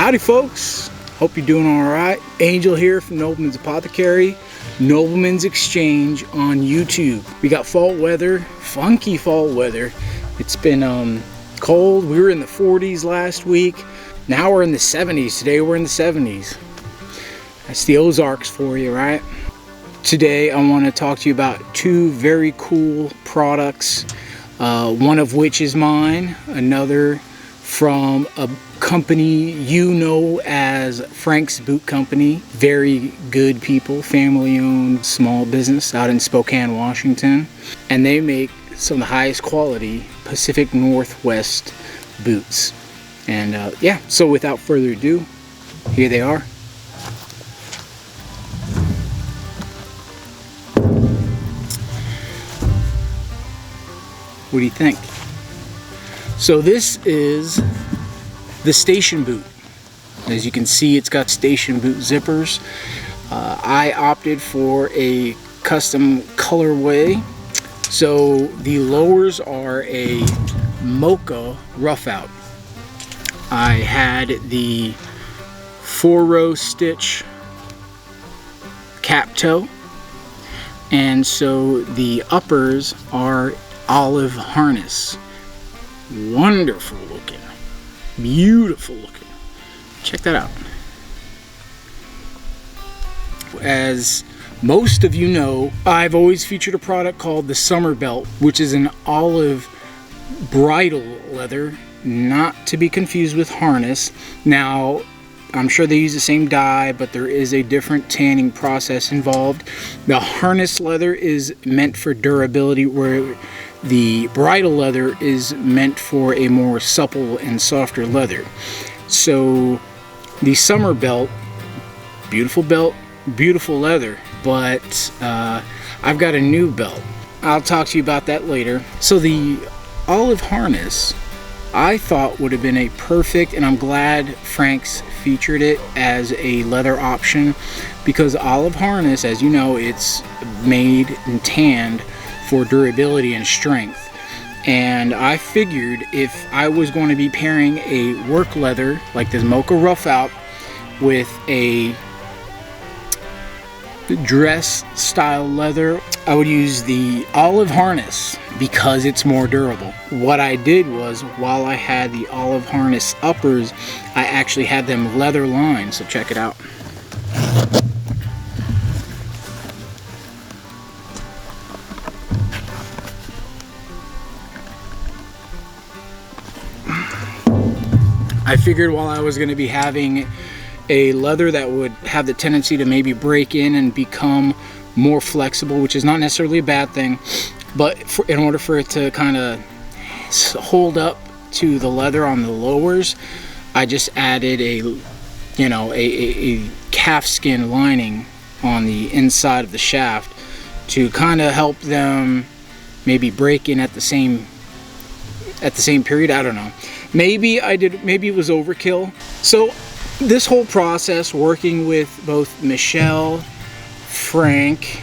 Howdy folks, hope you're doing alright. Angel here from Nobleman's Apothecary, Nobleman's Exchange on YouTube. We got fall weather, funky fall weather. It's been cold. We were in the 40s last week. Now we're in the 70s. Today we're in the 70s. That's the Ozarks for you, right? Today I want to talk to you about two very cool products. One of which is mine, another from a company you know as Frank's Boot Company. Very good people, family owned small business out in Spokane, Washington. And they make some of the highest quality Pacific Northwest boots. And yeah, so without further ado, here they are. What do you think? So this is the station boot. As you can see, it's got station boot zippers. I opted for a custom colorway. So the lowers are a mocha rough out. I had the 4-row stitch cap toe, and so the uppers are olive harness. Wonderful looking, beautiful looking. Check that out. As most of you know, I've always featured a product called the Summer Belt, which is an olive bridle leather, not to be confused with harness. Now, I'm sure they use the same dye, but there is a different tanning process involved. The harness leather is meant for durability, where the bridle leather is meant for a more supple and softer leather. So the Summer Belt, beautiful leather, but I've got a new belt. I'll talk to you about that later. So the olive harness, I thought would have been a perfect, and I'm glad Frank's featured it as a leather option, because olive harness, as you know, it's made and tanned for durability and strength. And I figured if I was going to be pairing a work leather like this mocha rough out with a dress style leather, I would use the olive harness because it's more durable. What I did was, while I had the olive harness uppers, I actually had them leather lined. So check it out. I figured while I was going to be having a leather that would have the tendency to maybe break in and become more flexible, which is not necessarily a bad thing, but in order for it to kind of hold up to the leather on the lowers, I just added a calfskin lining on the inside of the shaft to kind of help them maybe break in at the same period. I don't know. Maybe it was overkill. So this whole process, working with both Michelle, Frank,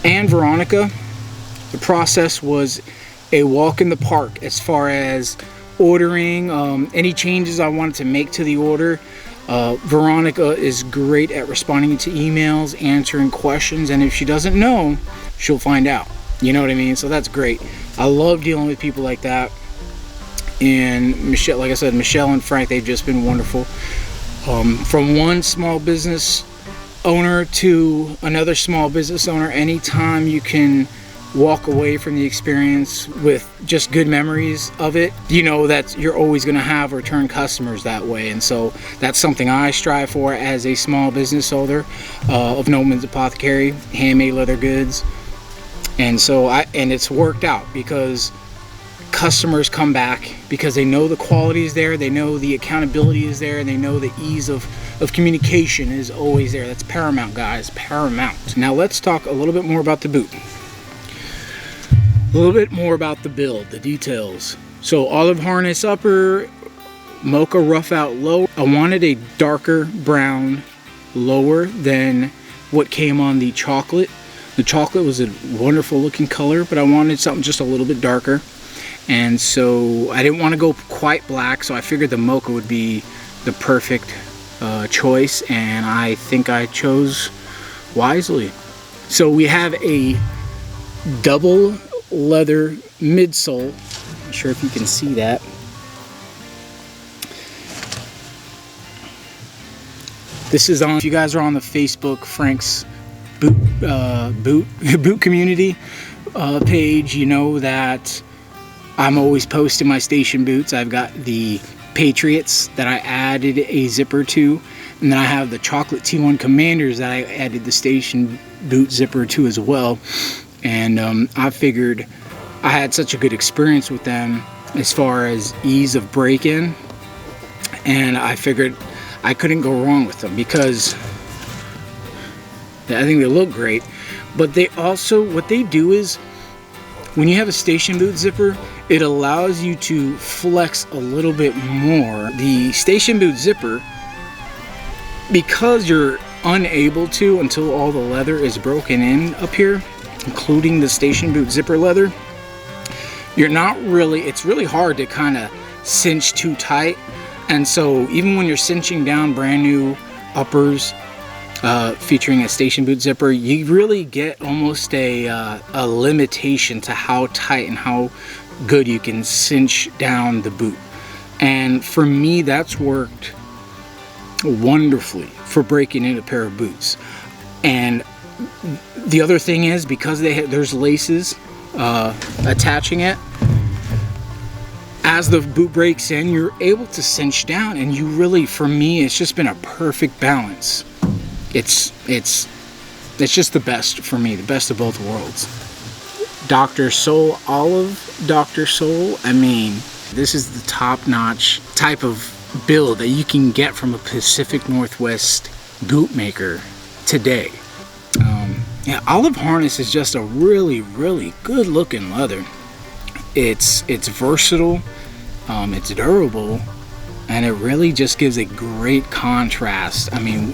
and Veronica, the process was a walk in the park as far as ordering any changes I wanted to make to the order. Veronica is great at responding to emails, answering questions, and if she doesn't know, she'll find out. You know what I mean? So that's great. I love dealing with people like that. And Michelle, like I said, Michelle and Frank, they've just been wonderful. From one small business owner to another small business owner, anytime you can walk away from the experience with just good memories of it, you know that you're always going to have return customers that way. And so that's something I strive for as a small business owner of Nobleman's Apothecary, handmade leather goods. And so it's worked out because customers come back because they know the quality is there, they know the accountability is there, and they know the ease of communication is always there. That's paramount, guys, paramount. Now let's talk a little bit more about the boot. A little bit more about the build, the details. So olive harness upper, mocha rough out lower. I wanted a darker brown lower than what came on the chocolate. The chocolate was a wonderful looking color, but I wanted something just a little bit darker. And so I didn't want to go quite black, so I figured the mocha would be the perfect choice, and I think I chose wisely. So we have a double leather midsole. Not sure if you can see that. This is on, if you guys are on the Facebook Frank's boot community page, you know that I'm always posting my station boots. I've got the Patriots that I added a zipper to, and then I have the chocolate T1 Commanders that I added the station boot zipper to as well. And I figured I had such a good experience with them as far as ease of break-in, and I figured I couldn't go wrong with them because I think they look great. But they also, what they do is, when you have a station boot zipper, it allows you to flex a little bit more. The station boot zipper, because you're unable to until all the leather is broken in up here, including the station boot zipper leather, you're not really, it's really hard to kind of cinch too tight. And so even when you're cinching down brand new uppers featuring a station boot zipper, you really get almost a limitation to how tight and how good you can cinch down the boot. And for me, that's worked wonderfully for breaking in a pair of boots. And the other thing is, because there's laces attaching it, as the boot breaks in, you're able to cinch down, and you really, for me, it's just been a perfect balance. It's just the best for me, the best of both worlds. Dr. Soul, Olive Dr. Soul, I mean, this is the top-notch type of build that you can get from a Pacific Northwest boot maker today. Yeah, Olive Harness is just a really, really good looking leather. It's versatile, it's durable, and it really just gives a great contrast. I mean,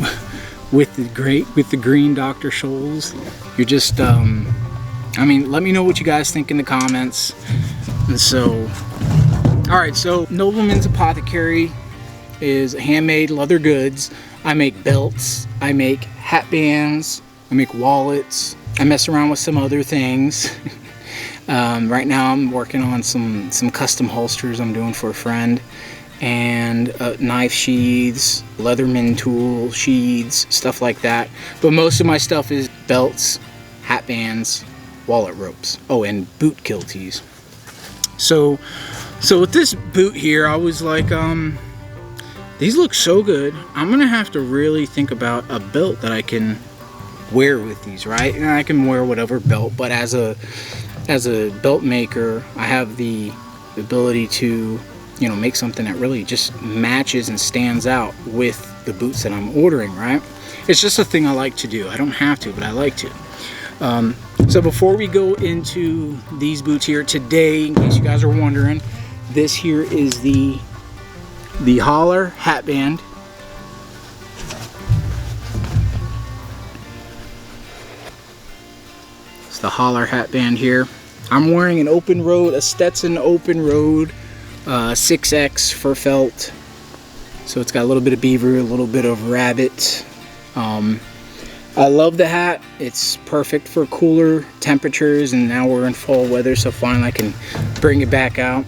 with the green Dr. Scholl's, you're just I mean, let me know what you guys think in the comments. And so, alright, so Nobleman's Apothecary is handmade leather goods. I make belts, I make hat bands, I make wallets, I mess around with some other things. Right now I'm working on some custom holsters I'm doing for a friend, and knife sheaths, Leatherman tool sheaths, stuff like that. But most of my stuff is belts, hat bands, wallet ropes. Oh, and boot kilties. So with this boot here, I was like, these look so good. I'm gonna have to really think about a belt that I can wear with these, right? And I can wear whatever belt, but as a belt maker, I have the ability to, you know, make something that really just matches and stands out with the boots that I'm ordering, right? It's just a thing I like to do. I don't have to, but I like to. So before we go into these boots here today, in case you guys are wondering, this here is the Holler hat band. It's the Holler hat band here. I'm wearing an open road, a Stetson open road 6X fur felt. So it's got a little bit of beaver, a little bit of rabbit. I love the hat. It's perfect for cooler temperatures, and now we're in fall weather, so finally I can bring it back out.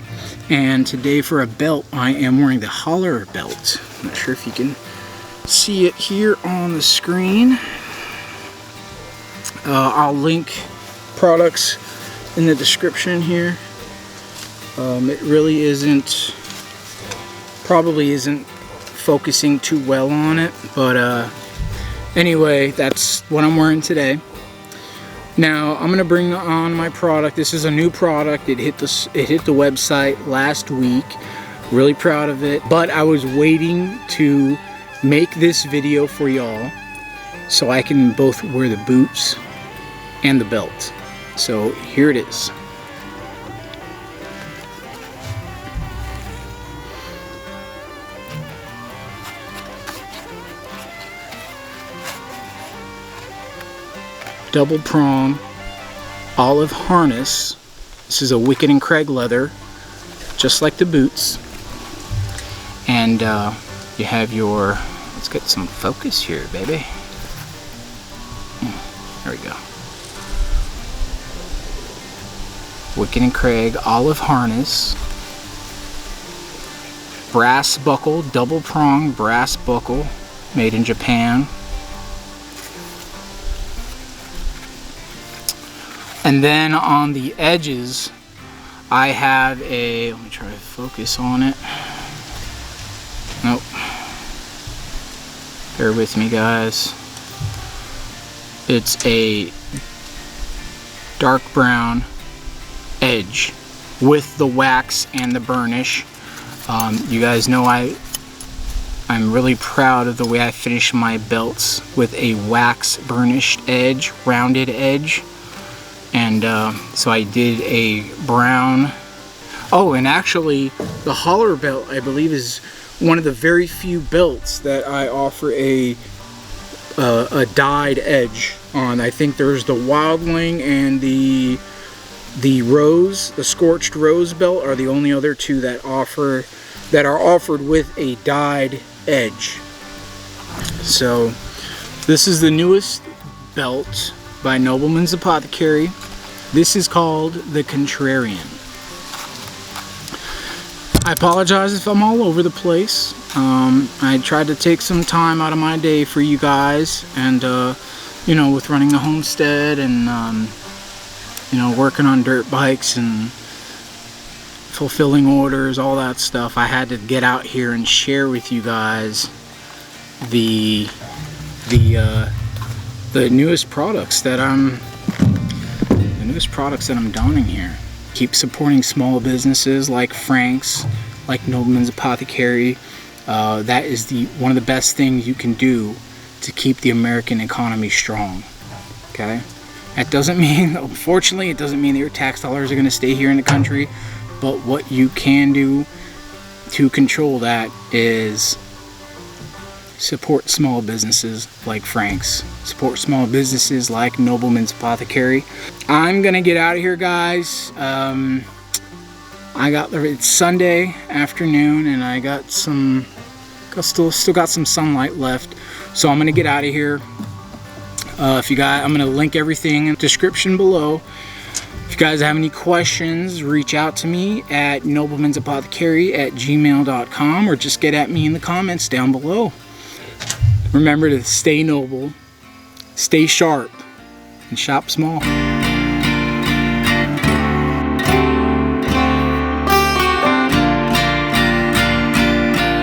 And today for a belt, I am wearing the Holler belt. I'm not sure if you can see it here on the screen. I'll link products in the description here. It really probably isn't focusing too well on it, but anyway, that's what I'm wearing today. Now I'm gonna bring on my product. This is a new product. It hit the website last week. Really proud of it. But I was waiting to make this video for y'all so I can both wear the boots and the belt. So here it is. Double prong olive harness. This is a Wicked and Craig leather, just like the boots. And You have your, let's get some focus here, baby. There we go. Wicked and Craig olive harness. Brass buckle, double prong brass buckle, made in Japan. And then on the edges, I have a, let me try to focus on it. Nope. Bear with me, guys. It's a dark brown edge with the wax and the burnish. You guys know I'm really proud of the way I finish my belts with a wax burnished edge, rounded edge. And so I did a brown. Oh, and actually the holler belt, I believe, is one of the very few belts that I offer a dyed edge on. I think there's the Wildling and the rose, the scorched rose belt are the only other two that are offered with a dyed edge. So this is the newest belt by Nobleman's Apothecary. This is called the Contrarian. I apologize if I'm all over the place. I tried to take some time out of my day for you guys, and you know, with running the homestead and you know, working on dirt bikes and fulfilling orders, all that stuff, I had to get out here and share with you guys the newest products that I'm donning here. Keep supporting small businesses like Frank's, like Nobleman's Apothecary. That is one of the best things you can do to keep the American economy strong. Okay? That doesn't mean, unfortunately, it doesn't mean that your tax dollars are going to stay here in the country. But what you can do to control that is support small businesses like Frank's. Support small businesses like Nobleman's Apothecary. I'm gonna get out of here, guys. It's Sunday afternoon, and I got still got some sunlight left, so I'm gonna get out of here. I'm gonna link everything in the description below. If you guys have any questions, reach out to me at noblemansapothecary@gmail.com, or just get at me in the comments down below. Remember to stay noble, stay sharp, and shop small.